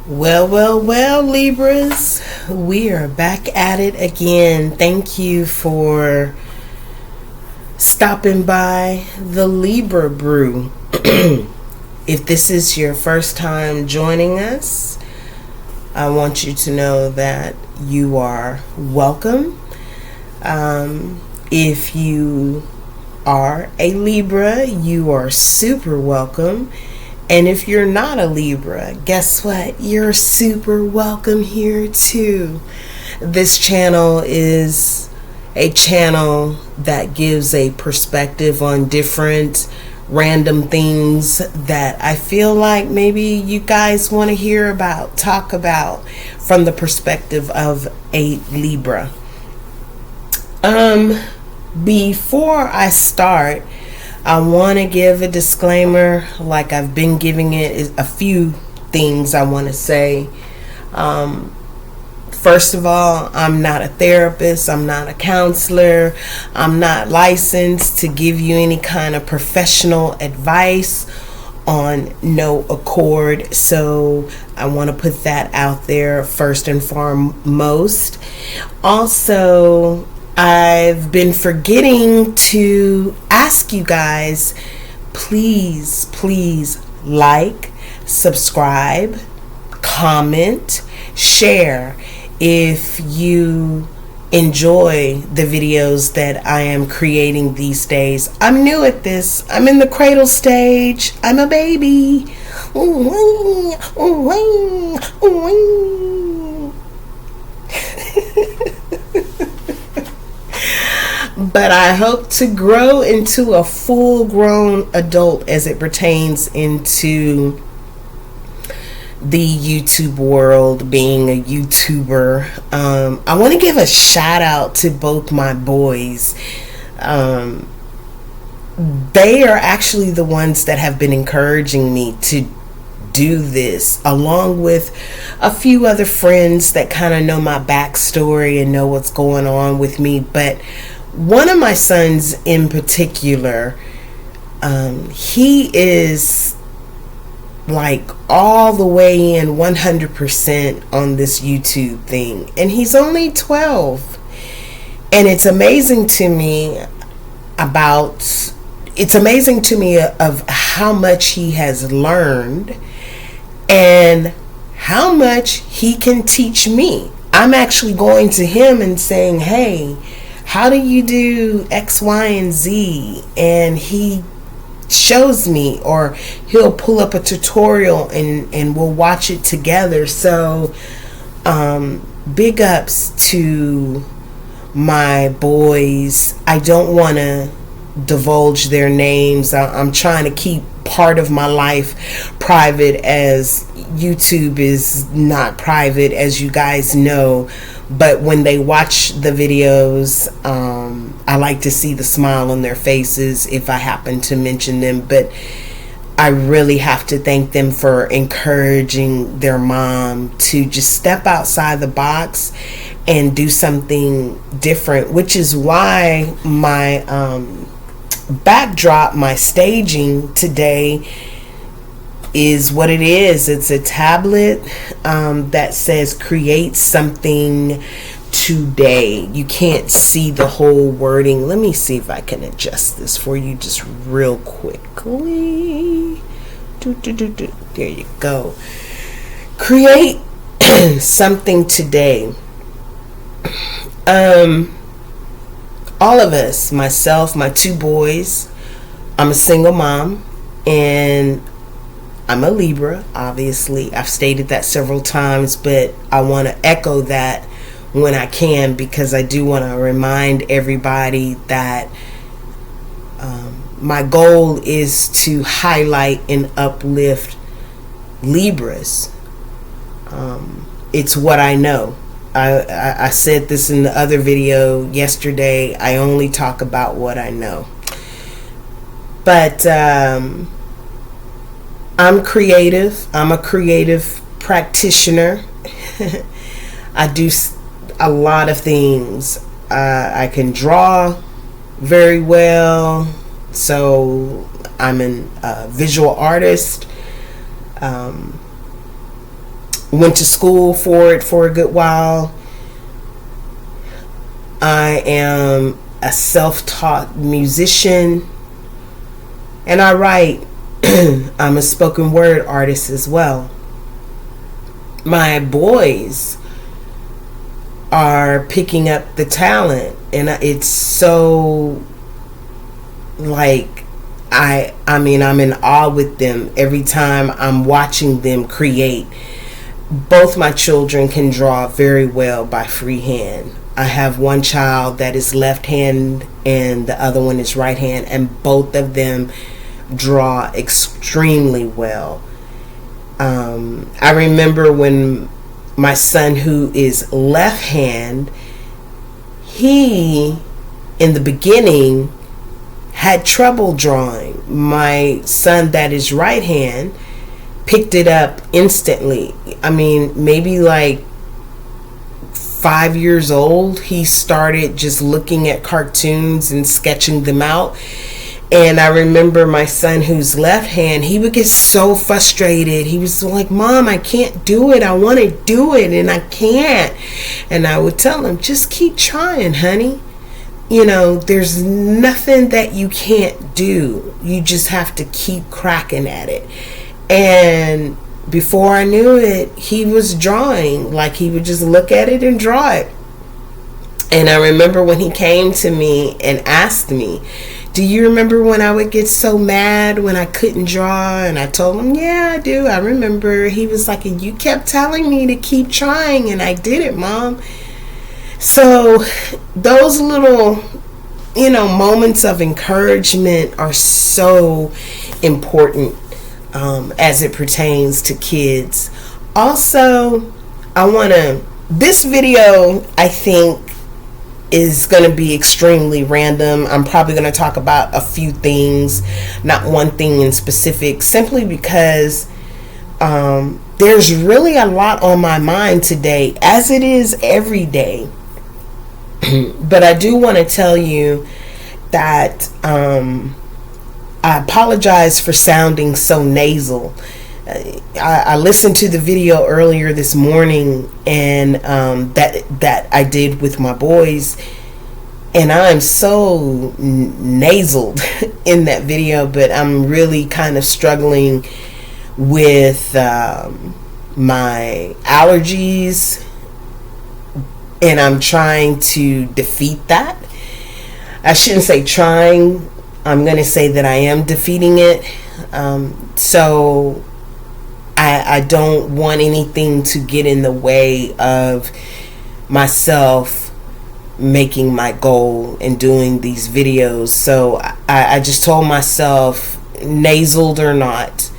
Well, Libras, we are back at it again. Thank you for stopping by the Libra Brew. If this is your first time joining us, I want you to know that you are welcome. If you are a Libra, you are super welcome. And if you're not a Libra, guess what? You're super welcome here too. This channel is a channel that gives a perspective on different random things that I feel like maybe you guys want to hear about, talk about from the perspective of a Libra. Before I start, I want to give a disclaimer, like I've been giving it. A few things I want to say. First of all, I'm not a therapist. I'm not a counselor. I'm not licensed to give you any kind of professional advice on no accord. So I want to put that out there first and foremost. Also, I've been forgetting to ask you guys, please like, subscribe, comment, share if you enjoy the videos that I am creating these days. I'm new at this. I'm in the cradle stage. I'm a baby. But I hope to grow into a full-grown adult as it pertains into the YouTube world, being a YouTuber. I want to give a shout out to both my boys. They are actually the ones that have been encouraging me to do this, along with a few other friends that kind of know my backstory and know what's going on with me. But one of my sons in particular, he is like all the way in 100% on this YouTube thing, and he's only 12. And it's amazing to me of how much he has learned and how much he can teach me. I'm actually going to him and saying, hey, how do you do X, Y, and Z? And he shows me, or he'll pull up a tutorial and we'll watch it together. So big ups to my boys. I don't want to divulge their names. I'm trying to keep part of my life private, as YouTube is not private, as you guys know. But when they watch the videos, I like to see the smile on their faces if I happen to mention them. But I really have to thank them for encouraging their mom to just step outside the box and do something different, which is why my backdrop, my staging today is what it is. It's a tablet that says create something today. You can't see the whole wording. Let me see if I can adjust this for you just real quickly. There you go. Create something today. All of us, myself, my two boys, I'm a single mom, and I'm a Libra, obviously. I've stated that several times, but I want to echo that when I can, because I do want to remind everybody that my goal is to highlight and uplift Libras. It's what I know. I said this in the other video yesterday. I only talk about what I know. But I'm creative. I'm a creative practitioner. I do a lot of things. I can draw very well. So I'm a visual artist. went to school for it for a good while. I am a self-taught musician, and I write. I'm a spoken word artist as well. My boys are picking up the talent, and it's so, like, I mean, I'm in awe with them every time I'm watching them create. Both my children can draw very well by freehand. I have one child that is left hand and the other one is right hand, and both of them draw extremely well. I remember when my son, who is left hand, he in the beginning had trouble drawing. My son that is right hand picked it up instantly. I mean, maybe like 5 years old, he started just looking at cartoons and sketching them out. And I remember my son, who's left hand, he would get so frustrated. He was like, Mom, I can't do it. I want to do it and I can't. And I would tell him, just keep trying, honey. You know, there's nothing that you can't do. You just have to keep cracking at it. And before I knew it, he was drawing. Like, he would just look at it and draw it. And I remember when he came to me and asked me, do you remember when I would get so mad when I couldn't draw? And I told him, yeah, I do. I remember. He was like, and you kept telling me to keep trying, and I did it, Mom. So those little, moments of encouragement are so important as it pertains to kids. Also, this video, I think, is going to be extremely random. I'm probably going to talk about a few things, not one thing in specific, simply because there's really a lot on my mind today, as it is every day. But I do want to tell you that I apologize for sounding so nasal. I listened to the video earlier this morning, and that I did with my boys, and I'm so nasaled in that video. But I'm really kind of struggling with my allergies, and I'm trying to defeat that. I shouldn't say trying. I'm going to say that I am defeating it. So I don't want anything to get in the way of myself making my goal and doing these videos. So I just told myself, nasaled or not,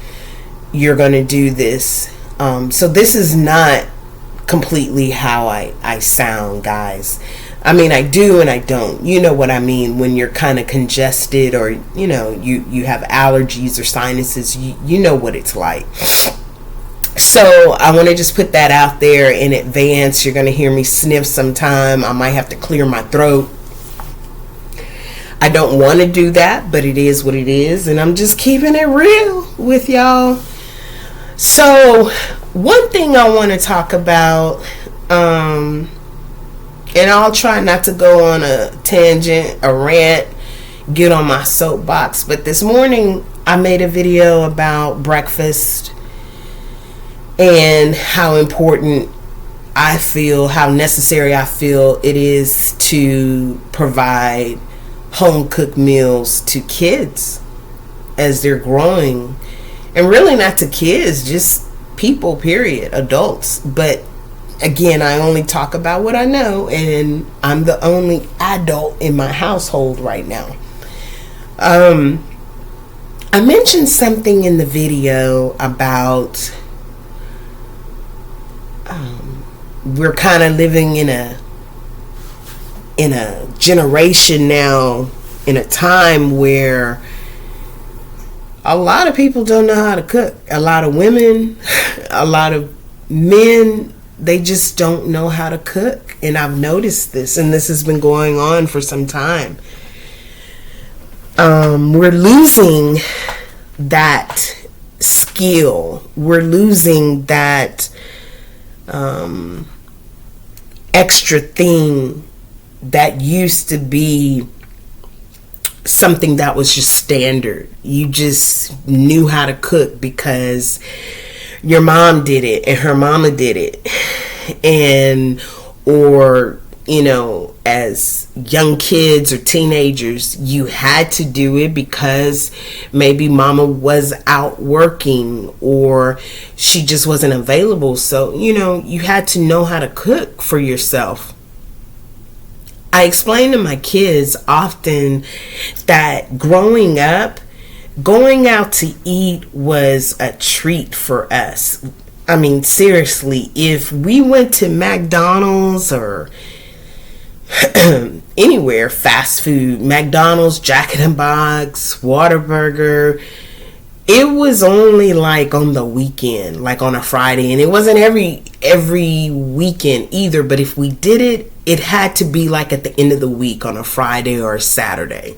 you're going to do this. So this is not completely how I sound, guys. I mean, I do and I don't. You know what I mean when you're kind of congested, or you have allergies or sinuses. You know what it's like. So I want to just put that out there in advance. You're going to hear me sniff sometime. I might have to clear my throat. I don't want to do that, but it is what it is, and I'm just keeping it real with y'all. So one thing I want to talk about, and I'll try not to go on a tangent, a rant, get on my soapbox, but this morning I made a video about breakfast and how important I feel, how necessary I feel it is to provide home cooked meals to kids as they're growing. And really not to kids, just people, period, adults. But again, I only talk about what I know, and I'm the only adult in my household right now. I mentioned something in the video about we're kind of living in a generation now, in a time where a lot of people don't know how to cook. A lot of women, a lot of men, they just don't know how to cook. And I've noticed this, and this has been going on for some time. We're losing that skill. We're losing that extra thing that used to be something that was just standard. You just knew how to cook because your mom did it and her mama did it. And, or, you know, as young kids or teenagers, you had to do it because maybe mama was out working or she just wasn't available. So, you know, you had to know how to cook for yourself. I explain to my kids often that growing up, going out to eat was a treat for us. I mean, seriously, if we went to McDonald's or anywhere, fast food, McDonald's, Jack in the Box, Whataburger, it was only like on the weekend, like on a Friday, and it wasn't every weekend either, but if we did it, it had to be like at the end of the week on a Friday or a Saturday.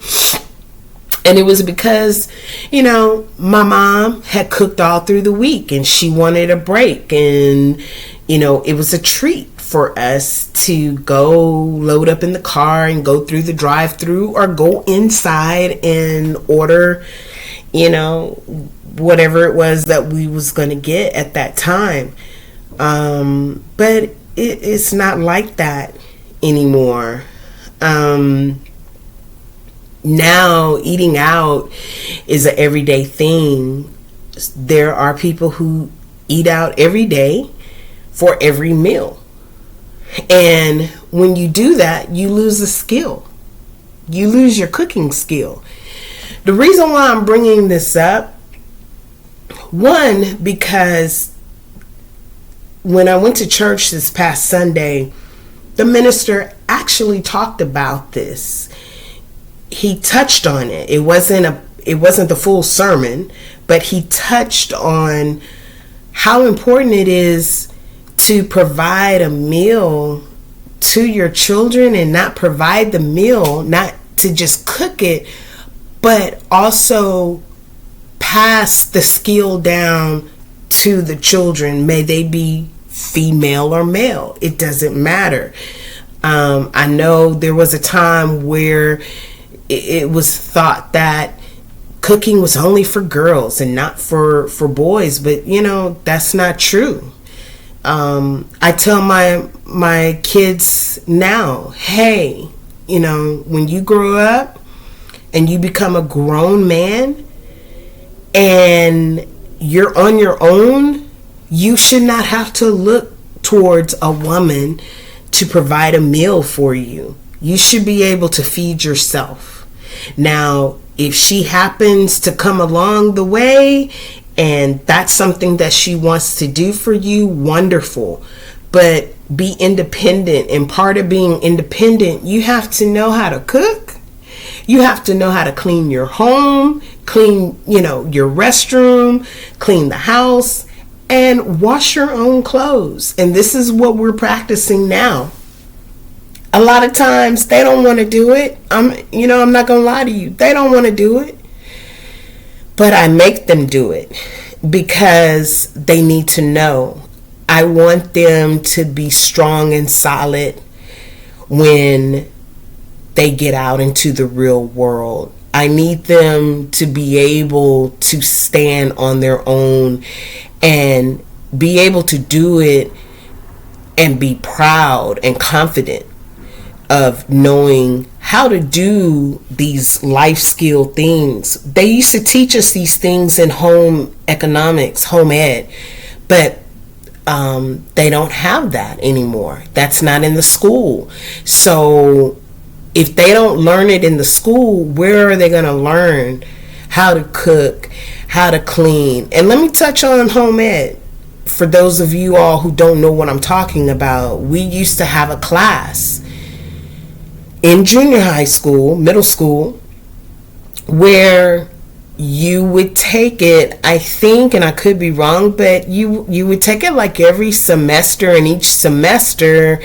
And it was because, you know, my mom had cooked all through the week and she wanted a break, and, you know, it was a treat for us to go load up in the car and go through the drive-through or go inside and order, you know, whatever it was that we was going to get at that time. But it's not like that anymore. Now eating out is an everyday thing. There are people who eat out every day for every meal. And when you do that, you lose a skill. You lose your cooking skill. The reason why I'm bringing this up, one, because when I went to church this past Sunday, the minister actually talked about this. He touched on it. It wasn't the full sermon, but he touched on how important it is to provide a meal to your children, and not provide the meal, not to just cook it, but also pass the skill down to the children. May they be female or male, it doesn't matter. I know there was a time where it was thought that cooking was only for girls and not for boys, but you know, that's not true. I tell my kids now, hey, you know, when you grow up and you become a grown man and you're on your own, you should not have to look towards a woman to provide a meal for you. You should be able to feed yourself. Now, if she happens to come along the way and that's something that she wants to do for you, wonderful. But be independent. And part of being independent, you have to know how to cook. You have to know how to clean your home, clean, you know, your restroom, clean the house, and wash your own clothes. And this is what we're practicing now. A lot of times they don't want to do it. I'm not going to lie to you. They don't want to do it. But I make them do it because they need to know. I want them to be strong and solid when they get out into the real world. I need them to be able to stand on their own and be able to do it and be proud and confident of knowing how to do these life skill things. They used to teach us these things in home economics, home ed, but they don't have that anymore. That's not in the school. So if they don't learn it in the school, where are they going to learn how to cook, how to clean? And let me touch on home ed. For those of you all who don't know what I'm talking about, we used to have a class in junior high school, middle school, where you would take it, I think, and I could be wrong, but you would take it like every semester, and each semester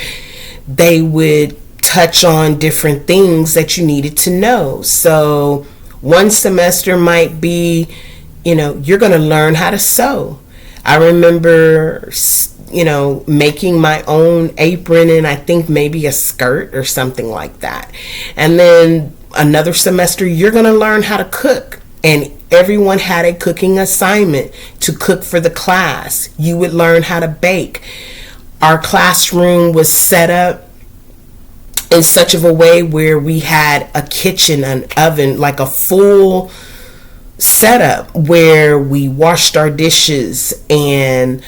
they would touch on different things that you needed to know. So one semester might be, you're going to learn how to sew. I remember, making my own apron and I think maybe a skirt or something like that. And then another semester, you're going to learn how to cook. And everyone had a cooking assignment to cook for the class. You would learn how to bake. Our classroom was set up in such of a way where we had a kitchen, an oven, like a full setup where we washed our dishes, and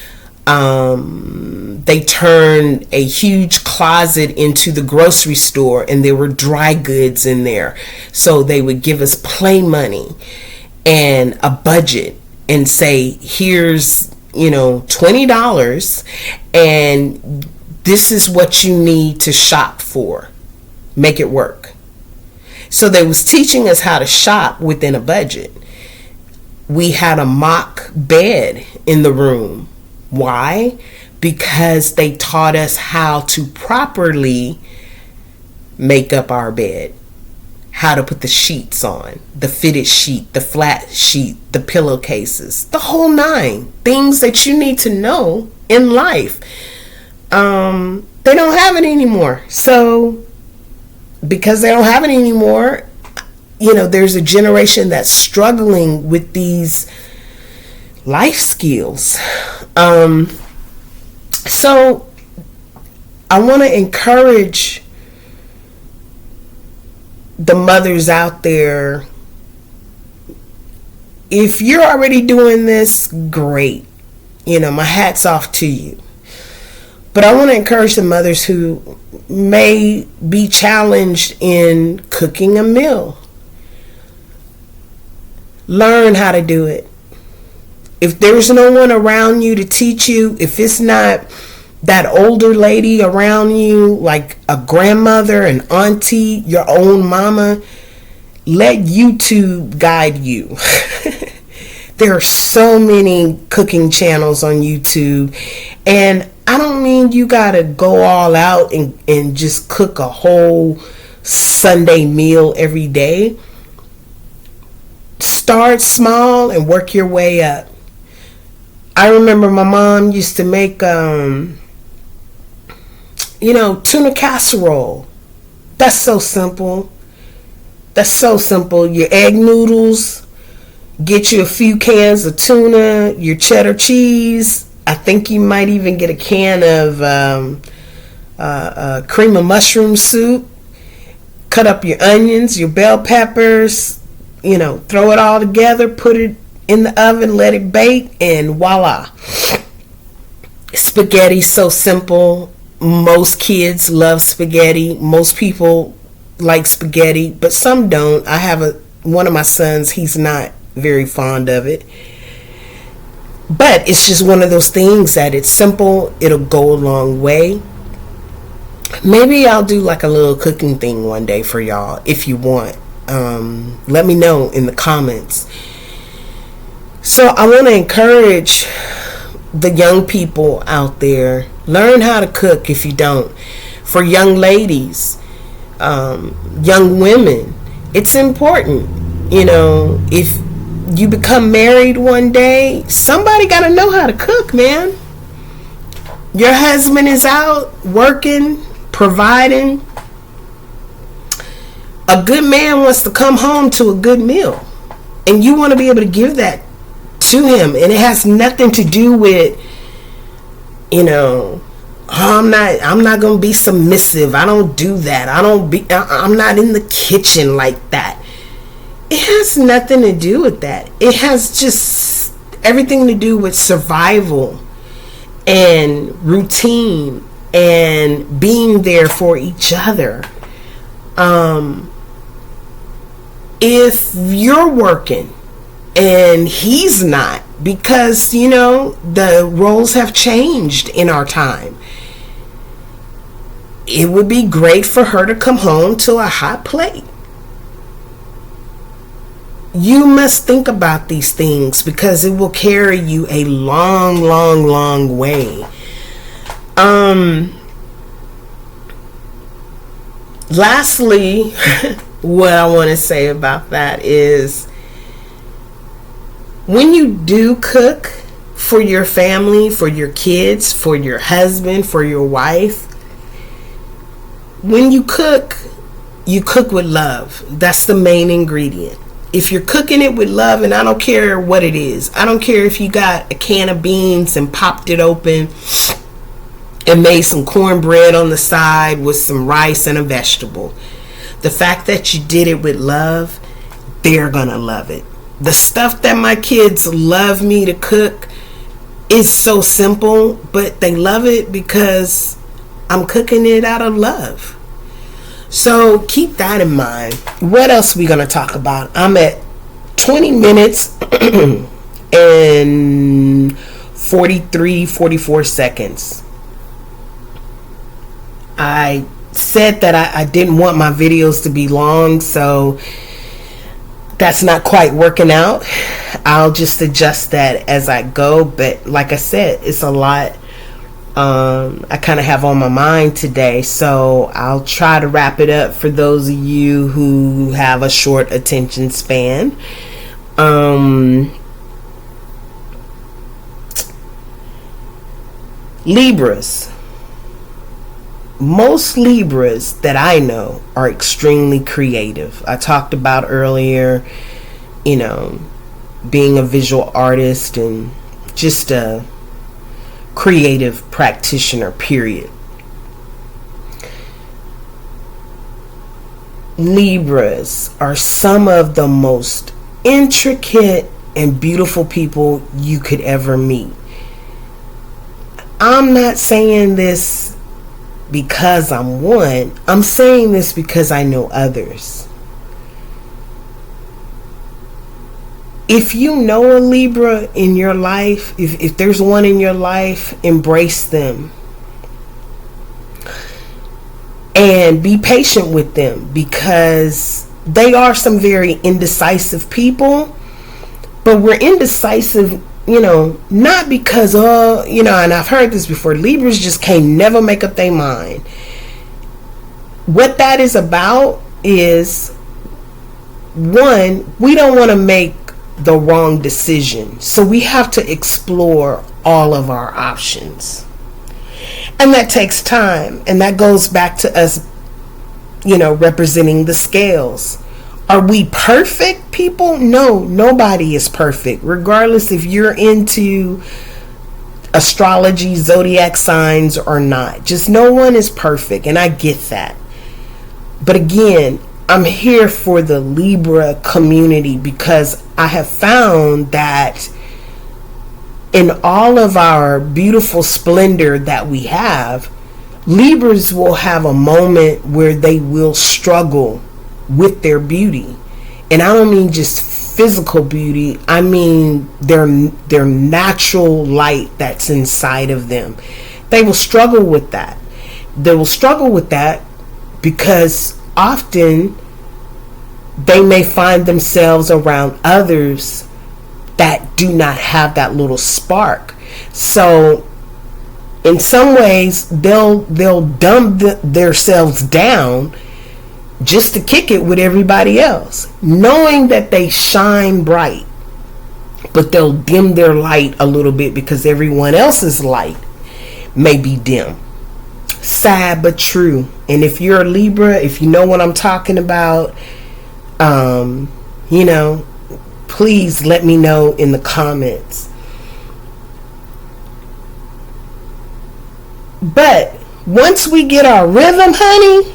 they turned a huge closet into the grocery store, and there were dry goods in there. So they would give us play money and a budget and say, here's, $20, and this is what you need to shop for. Make it work. So they was teaching us how to shop within a budget. We had a mock bed in the room. Why? Because they taught us how to properly make up our bed. How to put the sheets on, the fitted sheet, the flat sheet, the pillowcases, the whole nine. Things that you need to know in life. They don't have it anymore. So, because they don't have it anymore, there's a generation that's struggling with these life skills. So I want to encourage the mothers out there. If you're already doing this, great. My hat's off to you. But I want to encourage the mothers who may be challenged in cooking a meal. Learn how to do it. If there's no one around you to teach you, if it's not that older lady around you, like a grandmother, an auntie, your own mama, let YouTube guide you. There are so many cooking channels on YouTube, and I don't mean you gotta go all out and just cook a whole Sunday meal every day. Start small and work your way up. I remember my mom used to make tuna casserole. That's so simple. Your egg noodles, get you a few cans of tuna, your cheddar cheese. I think you might even get a can of cream of mushroom soup. Cut up your onions, your bell peppers, throw it all together, put it in the oven, let it bake, and voila. Spaghetti, so simple. Most kids love spaghetti. Most people like spaghetti, but some don't. I have one of my sons, he's not very fond of it. But it's just one of those things that it's simple. It'll go a long way. Maybe I'll do like a little cooking thing one day for y'all if you want. Let me know in the comments. So I want to encourage the young people out there, learn how to cook if you don't. For young ladies, young women, it's important. If you become married one day, somebody got to know how to cook, man. Your husband is out working, providing. A good man wants to come home to a good meal, and you want to be able to give that to him. And it has nothing to do with, I'm not going to be submissive. I don't do that. I'm not in the kitchen like that. It has nothing to do with that. It has just everything to do with survival and routine and being there for each other. If you're working and he's not, because the roles have changed in our time, it would be great for her to come home to a hot plate. You must think about these things because it will carry you a long, long, long way. Lastly, what I want to say about that is, when you do cook for your family, for your kids, for your husband, for your wife. When you cook with love. That's the main ingredient. If you're cooking it with love, and I don't care what it is, I don't care if you got a can of beans and popped it open and made some cornbread on the side with some rice and a vegetable. The fact that you did it with love, they're gonna love it. The stuff that my kids love me to cook is so simple, but they love it because I'm cooking it out of love. So keep that in mind. What else are we going to talk about? I'm at 20 minutes and 44 seconds. I said that I didn't want my videos to be long, so that's not quite working out. I'll just adjust that as I go. But like I said, it's a lot I kind of have on my mind today, so I'll try to wrap it up for those of you who have a short attention span. Libras. Most Libras that I know are extremely creative. I talked about earlier, being a visual artist and just a creative practitioner, period. Libras are some of the most intricate and beautiful people you could ever meet. I'm not saying this because I'm one. I'm saying this because I know others. If you know a Libra in your life, if there's one in your life, embrace them. And be patient with them, because they are some very indecisive people. But we're indecisive, not because, and I've heard this before, Libras just can't never make up their mind. What that is about is, one, we don't want to make the wrong decision. So we have to explore all of our options. And that takes time. And that goes back to us, representing the scales. Are we perfect people? No, nobody is perfect. Regardless if you're into astrology, zodiac signs or not. Just no one is perfect. And I get that. But again, I'm here for the Libra community, because I have found that in all of our beautiful splendor that we have, Libras will have a moment where they will struggle with their beauty. And I don't mean just physical beauty. I mean their natural light that's inside of them. They will struggle with that. They will struggle with that because often they may find themselves around others that do not have that little spark. So in some ways they'll dumb themselves down just to kick it with everybody else, knowing that they shine bright, but they'll dim their light a little bit because everyone else's light may be dim. Sad but true. And if you're a Libra, if you know what I'm talking about, please let me know in the comments. But once we get our rhythm, honey,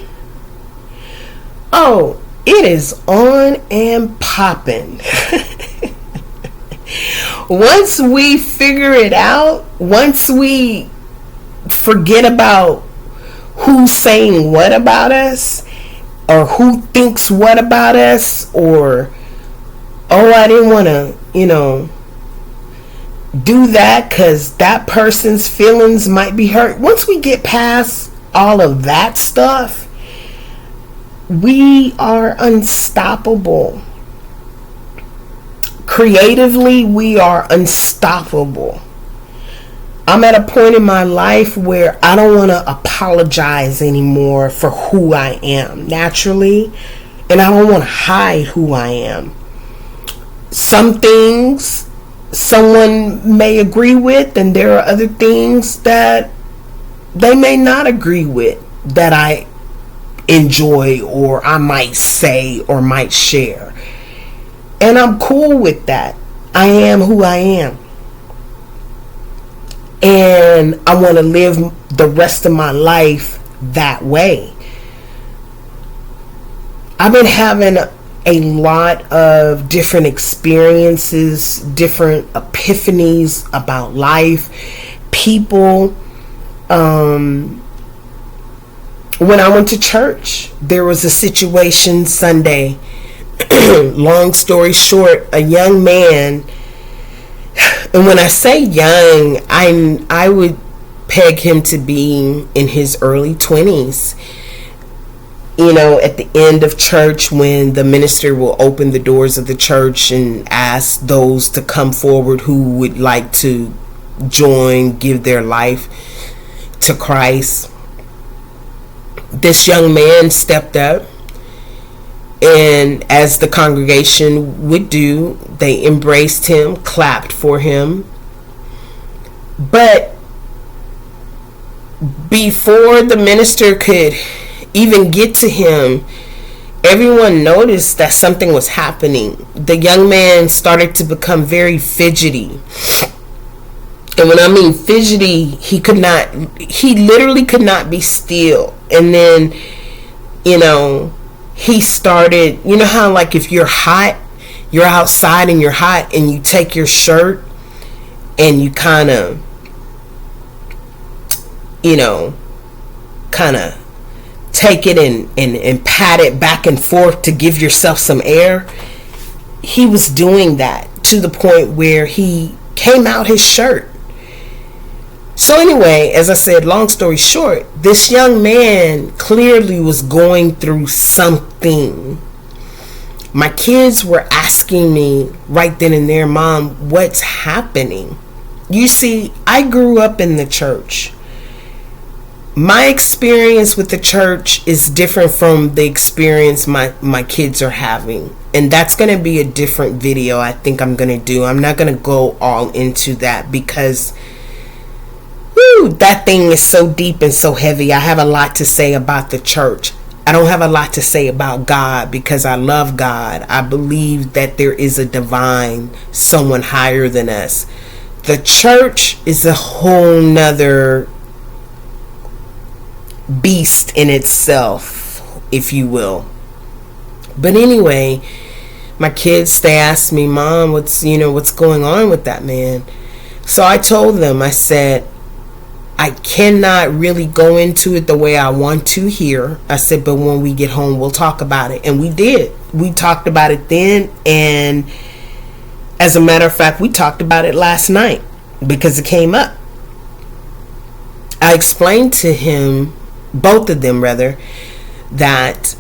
it is on and popping. Once we figure it out, once we forget about who's saying what about us, or who thinks what about us, or I didn't want to do that because that person's feelings might be hurt. Once we get past all of that stuff, we are unstoppable. Creatively, we are unstoppable. I'm at a point in my life where I don't want to apologize anymore for who I am naturally, and I don't want to hide who I am. Some things someone may agree with, and there are other things that they may not agree with that I enjoy, or I might say, or might share. And I'm cool with that. I am who I am. And I want to live the rest of my life that way. I've been having a lot of different experiences, different epiphanies about life, people. When I went to church, there was a situation Sunday. Long story short, a young man, and when I say young, I would peg him to be in his early 20s. You know, at the end of church, when the minister will open the doors of the church and ask those to come forward who would like to join, give their life to Christ. This young man stepped up, and as the congregation would do, they embraced him, clapped for him. But before the minister could even get to him, everyone noticed that something was happening. The young man started to become very fidgety. And when I mean fidgety, he literally could not be still. And then, he started, you know how like if you're hot, you're outside and you're hot, and you take your shirt and you kind of take it and pat it back and forth to give yourself some air. He was doing that to the point where he came out his shirt. So anyway, as I said, long story short, this young man clearly was going through something. My kids were asking me right then and there, Mom, what's happening? You see, I grew up in the church. My experience with the church is different from the experience my kids are having. And that's going to be a different video I think I'm going to do. I'm not going to go all into that because that thing is so deep and so heavy. I have a lot to say about the church. I don't have a lot to say about God because I love God. I believe that there is a divine, someone higher than us. The church is a whole nother beast in itself, if you will. But anyway, my kids, they asked me, Mom, what's going on with that man? So I told them, I said, I cannot really go into it the way I want to here. I said, but when we get home, we'll talk about it. And we did. We talked about it then. And as a matter of fact, we talked about it last night because it came up. I explained to him, both of them rather, that,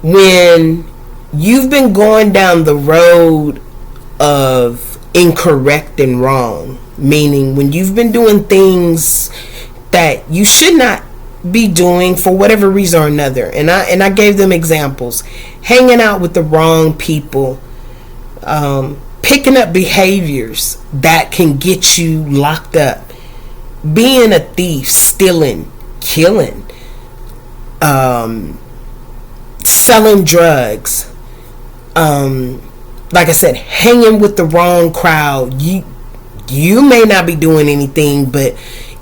when you've been going down the road of incorrect and wrong, meaning when you've been doing things that you should not be doing for whatever reason or another, and I gave them examples, hanging out with the wrong people, picking up behaviors that can get you locked up, being a thief, stealing, killing, selling drugs, like I said, hanging with the wrong crowd. You may not be doing anything, but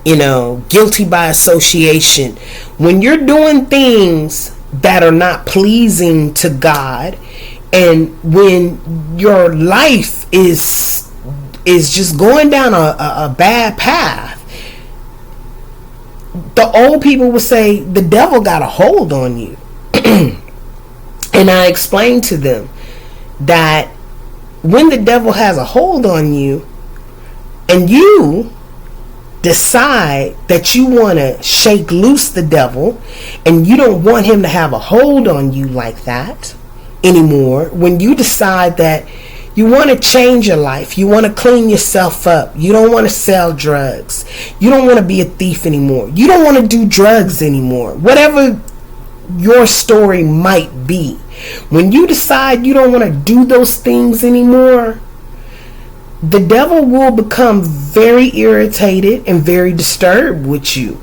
guilty by association. When you're doing things that are not pleasing to God, and when your life is just going down a bad path, the old people would say the devil got a hold on you. And I explained to them that when the devil has a hold on you and you decide that you want to shake loose the devil and you don't want him to have a hold on you like that anymore, when you decide that you want to change your life, you want to clean yourself up, you don't want to sell drugs, you don't want to be a thief anymore, you don't want to do drugs anymore, whatever your story might be, When you decide you don't want to do those things anymore, the devil will become very irritated and very disturbed with you.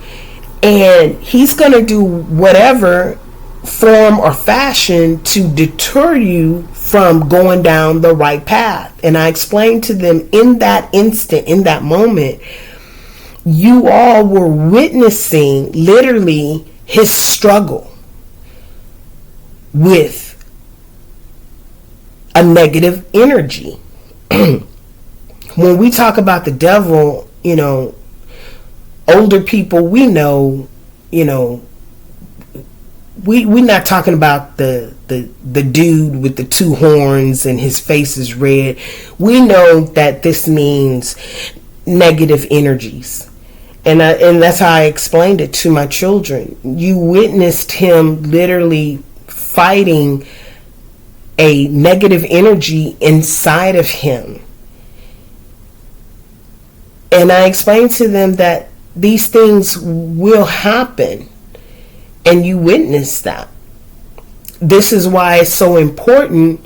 And he's going to do whatever form or fashion to deter you from going down the right path. And I explained to them in that instant, in that moment, you all were witnessing literally his struggle with a negative energy. When we talk about the devil, older people, we know, we're not talking about the dude with the two horns and his face is red. We know that this means negative energies. And that's how I explained it to my children. You witnessed him literally fighting a negative energy inside of him. And I explained to them that these things will happen. And you witness that. This is why it's so important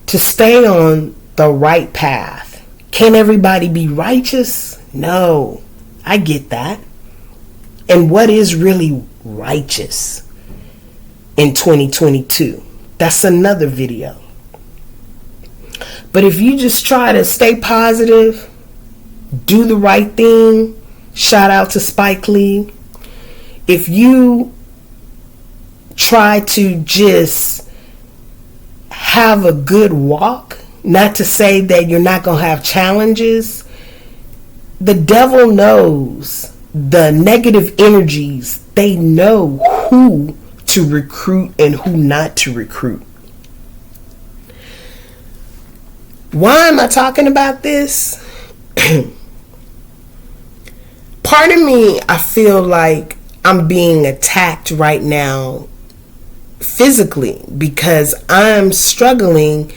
to stay on the right path. Can everybody be righteous? No, I get that. And what is really righteous in 2022? That's another video. But if you just try to stay positive, do the right thing, shout out to Spike Lee. If you try to just have a good walk, not to say that you're not going to have challenges, the devil knows the negative energies. They know who to recruit and who not to recruit. Why am I talking about this? Part of me, I feel like I'm being attacked right now physically because I'm struggling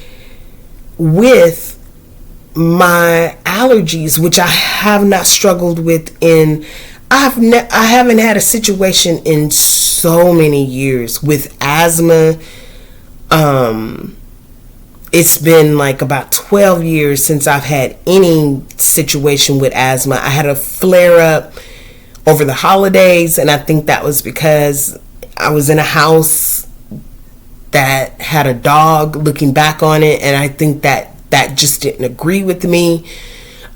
with my allergies, which I have not struggled with I haven't had a situation in so many years with asthma. It's been like about 12 years since I've had any situation with asthma. I had a flare up over the holidays, and I think that was because I was in a house that had a dog. Looking back on it, and I think that just didn't agree with me.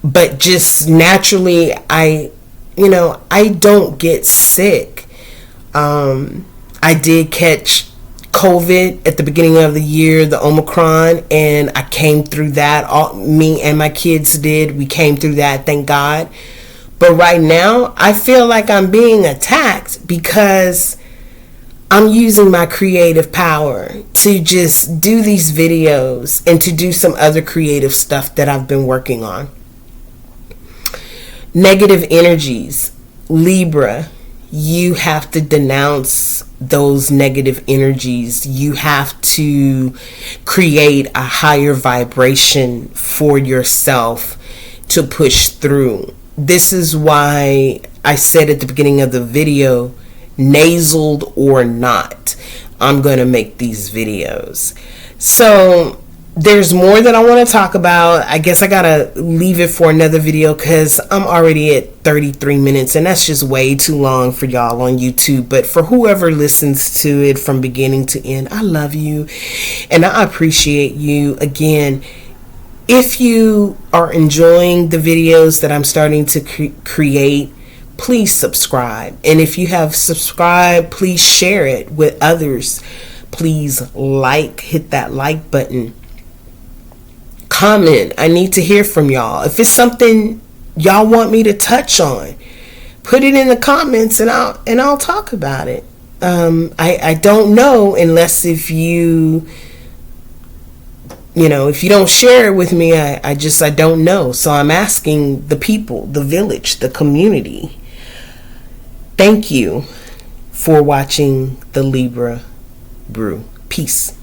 But just naturally, I don't get sick. I did catch COVID at the beginning of the year, the Omicron, and I came through that. Me and my kids did. We came through that, thank God. But right now, I feel like I'm being attacked because I'm using my creative power to just do these videos and to do some other creative stuff that I've been working on. Negative energies. Libra, you have to denounce those negative energies. You have to create a higher vibration for yourself to push through. This is why I said at the beginning of the video, nasaled or not, I'm going to make these videos. So there's more that I want to talk about. I guess I gotta leave it for another video because I'm already at 33 minutes and that's just way too long for y'all on YouTube. But for whoever listens to it from beginning to end, I love you and I appreciate you. Again, if you are enjoying the videos that I'm starting to create, please subscribe. And if you have subscribed, please share it with others. Please hit that like button. Comment. I need to hear from y'all. If it's something y'all want me to touch on, put it in the comments and I'll talk about it. I don't know unless if you don't share it with me, I don't know. So I'm asking the people, the village, the community. Thank you for watching the Libra Brew. Peace.